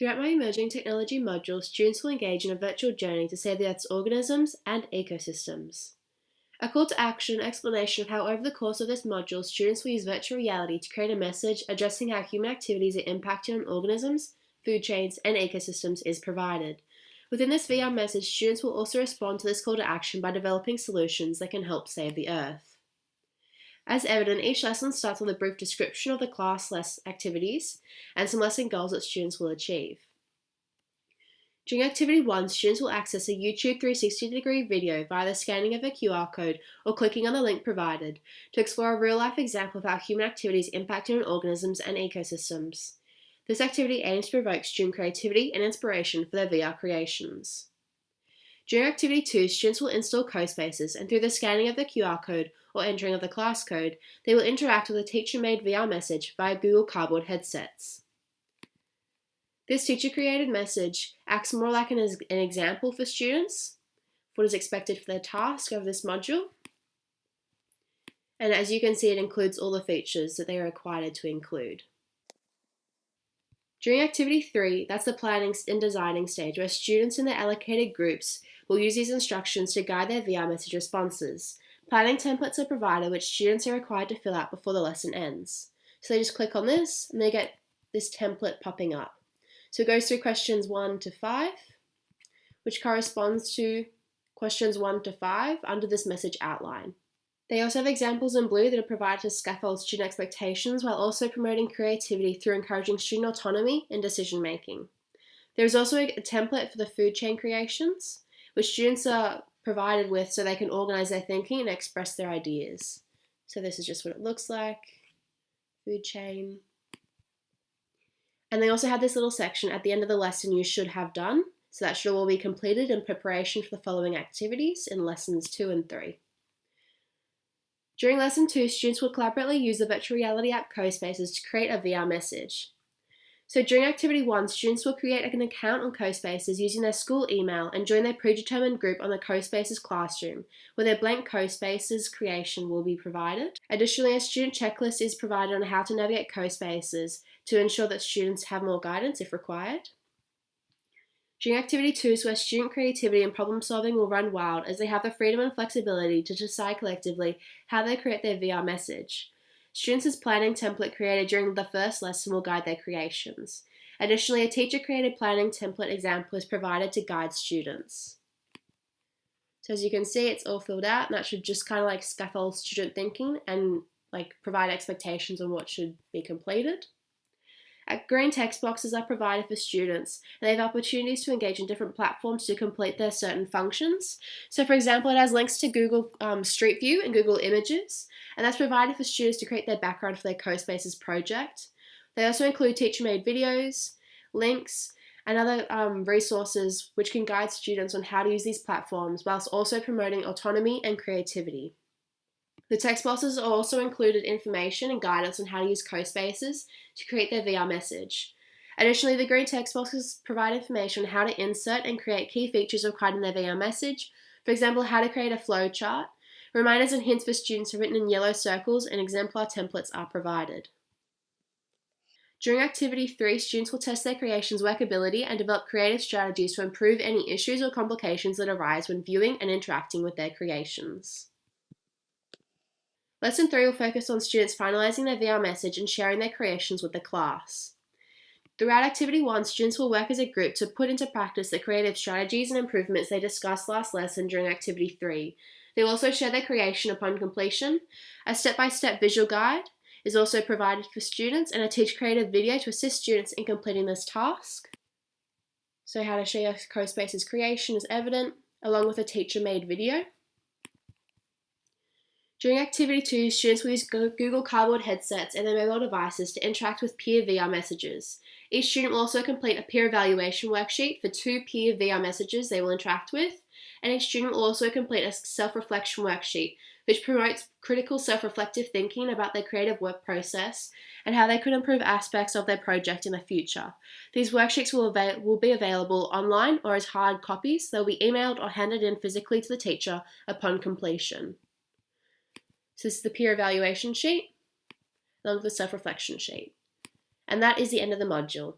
Throughout my emerging technology module, students will engage in a virtual journey to save the Earth's organisms and ecosystems. A call to action explanation of how over the course of this module, students will use virtual reality to create a message addressing how human activities are impacting on organisms, food chains, and ecosystems is provided. Within this VR message, students will also respond to this call to action by developing solutions that can help save the Earth. As evident, each lesson starts with a brief description of the class activities and some lesson goals that students will achieve. During Activity 1, students will access a YouTube 360-degree video via the scanning of a QR code or clicking on the link provided to explore a real-life example of how human activities impact on organisms and ecosystems. This activity aims to provoke student creativity and inspiration for their VR creations. During Activity 2, students will install CoSpaces, and through the scanning of the QR code or entering of the class code, they will interact with a teacher-made VR message via Google Cardboard headsets. This teacher-created message acts more like an example for students, what is expected for their task of this module. And as you can see, it includes all the features that they are required to include. During Activity 3, that's the planning and designing stage, where students in their allocated groups will use these instructions to guide their VR message responses. Planning templates are provided which students are required to fill out before the lesson ends. So they just click on this and they get this template popping up. So it goes through questions 1 to 5, which corresponds to questions 1 to 5 under this message outline. They also have examples in blue that are provided to scaffold student expectations while also promoting creativity through encouraging student autonomy and decision making. There is also a template for the food chain creations, which students are provided with so they can organize their thinking and express their ideas. So this is just what it looks like, food chain. And they also have this little section at the end of the lesson you should have done, so that should all be completed in preparation for the following activities in lessons 2 and 3. During lesson 2, students will collaboratively use the virtual reality app CoSpaces to create a VR message. So during Activity 1, students will create an account on CoSpaces using their school email and join their predetermined group on the CoSpaces classroom, where their blank CoSpaces creation will be provided. Additionally, a student checklist is provided on how to navigate CoSpaces to ensure that students have more guidance if required. During Activity 2 is where student creativity and problem solving will run wild as they have the freedom and flexibility to decide collectively how they create their VR message. Students' planning template created during the first lesson will guide their creations. Additionally, a teacher-created planning template example is provided to guide students. So as you can see, it's all filled out, and that should just kind of like scaffold student thinking and like provide expectations on what should be completed. Green text boxes are provided for students, and they have opportunities to engage in different platforms to complete their certain functions. So for example, it has links to Google Street View and Google Images, and that's provided for students to create their background for their CoSpaces project. They also include teacher-made videos, links, and other resources which can guide students on how to use these platforms whilst also promoting autonomy and creativity. The text boxes are also included information and guidance on how to use CoSpaces to create their VR message. Additionally, the green text boxes provide information on how to insert and create key features required in their VR message. For example, how to create a flow chart. Reminders and hints for students are written in yellow circles, and exemplar templates are provided. During Activity 3, students will test their creation's workability and develop creative strategies to improve any issues or complications that arise when viewing and interacting with their creations. Lesson 3 will focus on students finalising their VR message and sharing their creations with the class. Throughout Activity 1, students will work as a group to put into practice the creative strategies and improvements they discussed last lesson during Activity 3. They will also share their creation upon completion. A step-by-step visual guide is also provided for students, and a teacher-created video to assist students in completing this task. So how to share your CoSpaces creation is evident, along with a teacher-made video. During Activity 2, students will use Google Cardboard headsets and their mobile devices to interact with peer VR messages. Each student will also complete a peer evaluation worksheet for 2 peer VR messages they will interact with, and each student will also complete a self-reflection worksheet, which promotes critical self-reflective thinking about their creative work process and how they could improve aspects of their project in the future. These worksheets will be available online or as hard copies. They'll be emailed or handed in physically to the teacher upon completion. So this is the peer evaluation sheet, along with the self-reflection sheet. And that is the end of the module.